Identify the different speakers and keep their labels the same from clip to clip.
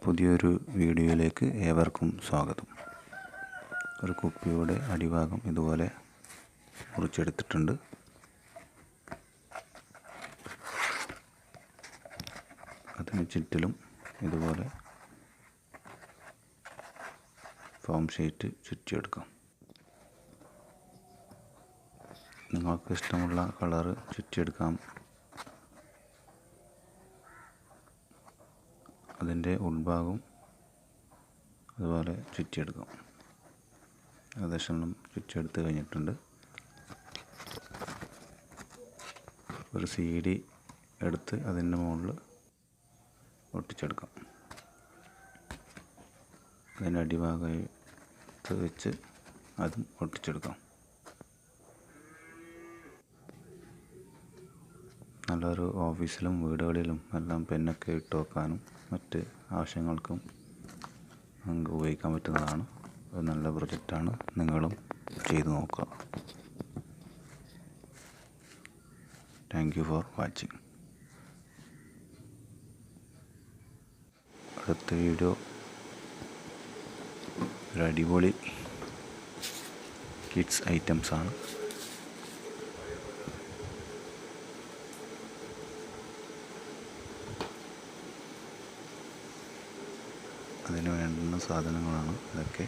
Speaker 1: പുതിയൊരു വീഡിയോയിലേക്ക് ഏവർക്കും സ്വാഗതം. ഒരു കുപ്പിയുടെ അടിഭാഗം ഇതുപോലെ മുറിച്ചെടുത്തിട്ടുണ്ട്. അതിന് ചുറ്റിലും ഇതുപോലെ ഫോം ഷീറ്റ് ചുറ്റിയെടുക്കാം. നിങ്ങൾക്ക് ഇഷ്ടമുള്ള കളറ് ചുറ്റിയെടുക്കാം. അതിൻ്റെ ഉൾഭാഗം അതുപോലെ ചുറ്റിയെടുക്കാം. ഏകദേശം ചുറ്റിയെടുത്ത് കഴിഞ്ഞിട്ടുണ്ട്. ഒരു CD എടുത്ത് അതിൻ്റെ മുകളിൽ ഒട്ടിച്ചെടുക്കാം. അതിൻ്റെ അടിഭാഗത്ത് വെച്ച് അതും ഒട്ടിച്ചെടുക്കാം. നല്ലൊരു ഓഫീസിലും വീടുകളിലും എല്ലാം പെന്നൊക്കെ ഇട്ട് വെക്കാനും മറ്റ് ആവശ്യങ്ങൾക്കും നമുക്ക് ഉപയോഗിക്കാൻ പറ്റുന്നതാണ്. ഒരു നല്ല പ്രൊജക്റ്റാണ്. നിങ്ങളും ചെയ്തു നോക്കുക. Thank you for watching. അടുത്ത വീഡിയോ ഒരു അടിപൊളി കിഡ്സ് ഐറ്റംസ് ആണ്. അതിന് വേണ്ടുന്ന സാധനങ്ങളാണ് ഇതൊക്കെ.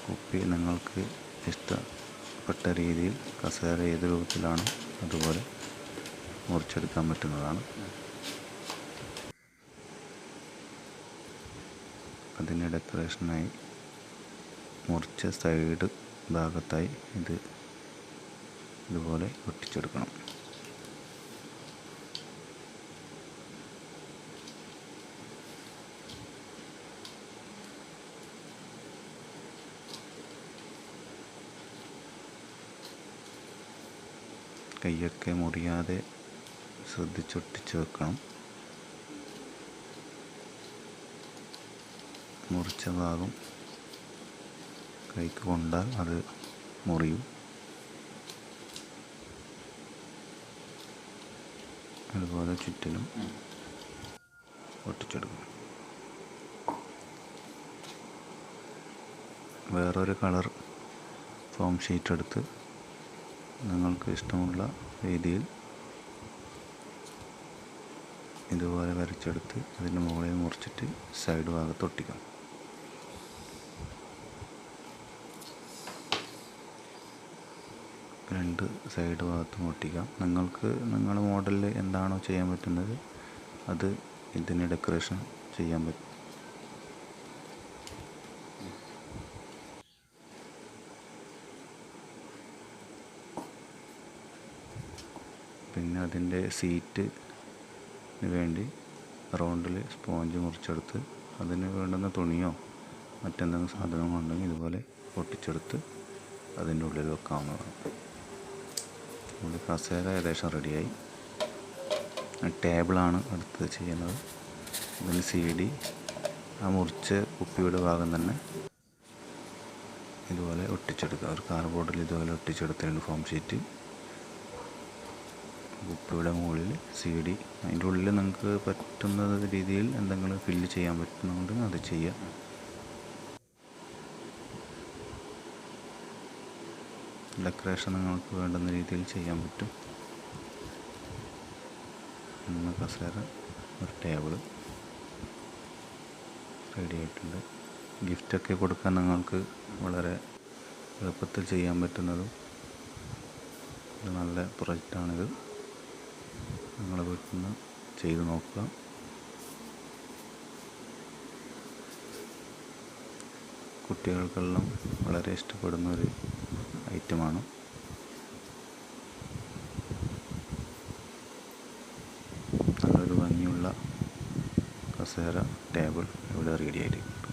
Speaker 1: കുപ്പി നിങ്ങൾക്ക് ഇഷ്ടപ്പെട്ട രീതിയിൽ കസേര ഏത് രൂപത്തിലാണ് അതുപോലെ മുറിച്ചെടുക്കാൻ പറ്റുന്നതാണ്. അതിന് ഡെക്കറേഷനായി മുറിച്ച സൈഡ് ഭാഗത്തായി ഇതുപോലെ ഒട്ടിച്ചെടുക്കണം. കൈയൊക്കെ മുറിയാതെ ശ്രദ്ധിച്ചൊട്ടിച്ച് വെക്കണം. മുറിച്ച ഭാഗം കൈക്ക് കൊണ്ടാൽ അത് മുറിയും. അതുപോലെ ചുറ്റിലും ഒട്ടിച്ചെടുക്കും. വേറൊരു കളർ ഫോം ഷീറ്റ് എടുത്ത് നിങ്ങൾക്ക് ഇഷ്ടമുള്ള രീതിയിൽ ഇതുപോലെ വരച്ചെടുത്ത് അതിൻ്റെ മുകളിൽ മുറിച്ചിട്ട് സൈഡ് ഭാഗത്ത് ഒട്ടിക്കാം. രണ്ട് സൈഡ് ഭാഗത്തും ഒട്ടിക്കാം. നിങ്ങൾക്ക് നിങ്ങളുടെ മോഡലിൽ എന്താണോ ചെയ്യാൻ പറ്റുന്നത് അത് ഇതിന് ഡെക്കറേഷൻ ചെയ്യാൻ പറ്റും. പിന്നെ അതിൻ്റെ സീറ്റിന് വേണ്ടി റൗണ്ടിൽ സ്പോഞ്ച് മുറിച്ചെടുത്ത് അതിന് വേണ്ടുന്ന തുണിയോ മറ്റെന്തെങ്കിലും സാധനങ്ങളുണ്ടെങ്കിൽ ഇതുപോലെ ഒട്ടിച്ചെടുത്ത് അതിൻ്റെ ഉള്ളിൽ വെക്കാവുന്നതാണ്. ഇവിടെ കസേര ഏകദേശം റെഡിയായി. ടേബിളാണ് അടുത്ത് ചെയ്യുന്നത്. അതിന് CD ആ മുറിച്ച കുപ്പിയുടെ ഭാഗം തന്നെ ഇതുപോലെ ഒട്ടിച്ചെടുക്കുക. ഒരു കാർഡ്ബോർഡിൽ ഇതുപോലെ ഒട്ടിച്ചെടുത്തതിന് ഫോം ഷീറ്റ് കുപ്പിയുടെ മുകളിൽ CD. അതിൻ്റെ ഉള്ളിൽ നിങ്ങൾക്ക് പറ്റുന്ന രീതിയിൽ എന്തെങ്കിലും ഫില്ല് ചെയ്യാൻ പറ്റുന്നുണ്ടെങ്കിൽ അത് ചെയ്യാം. ഡെക്കറേഷൻ നിങ്ങൾക്ക് വേണ്ടുന്ന രീതിയിൽ ചെയ്യാൻ പറ്റും. ഒന്ന് കസേര, ഒരു ടേബിള് റെഡി ആയിട്ടുണ്ട്. ഗിഫ്റ്റൊക്കെ കൊടുക്കാൻ നിങ്ങൾക്ക് വളരെ എളുപ്പത്തിൽ ചെയ്യാൻ പറ്റുന്നതും ഒരു നല്ല പ്രൊജക്റ്റാണിത്. നിങ്ങളുടെ വീട്ടിൽ നിന്ന് ചെയ്ത് നോക്കുക. കുട്ടികൾക്കെല്ലാം വളരെ ഇഷ്ടപ്പെടുന്ന ഒരു ഐറ്റമാണ്. നല്ലൊരു ഭംഗിയുള്ള കസേര, ടേബിൾ ഇവിടെ റെഡി ആയിരിക്കും.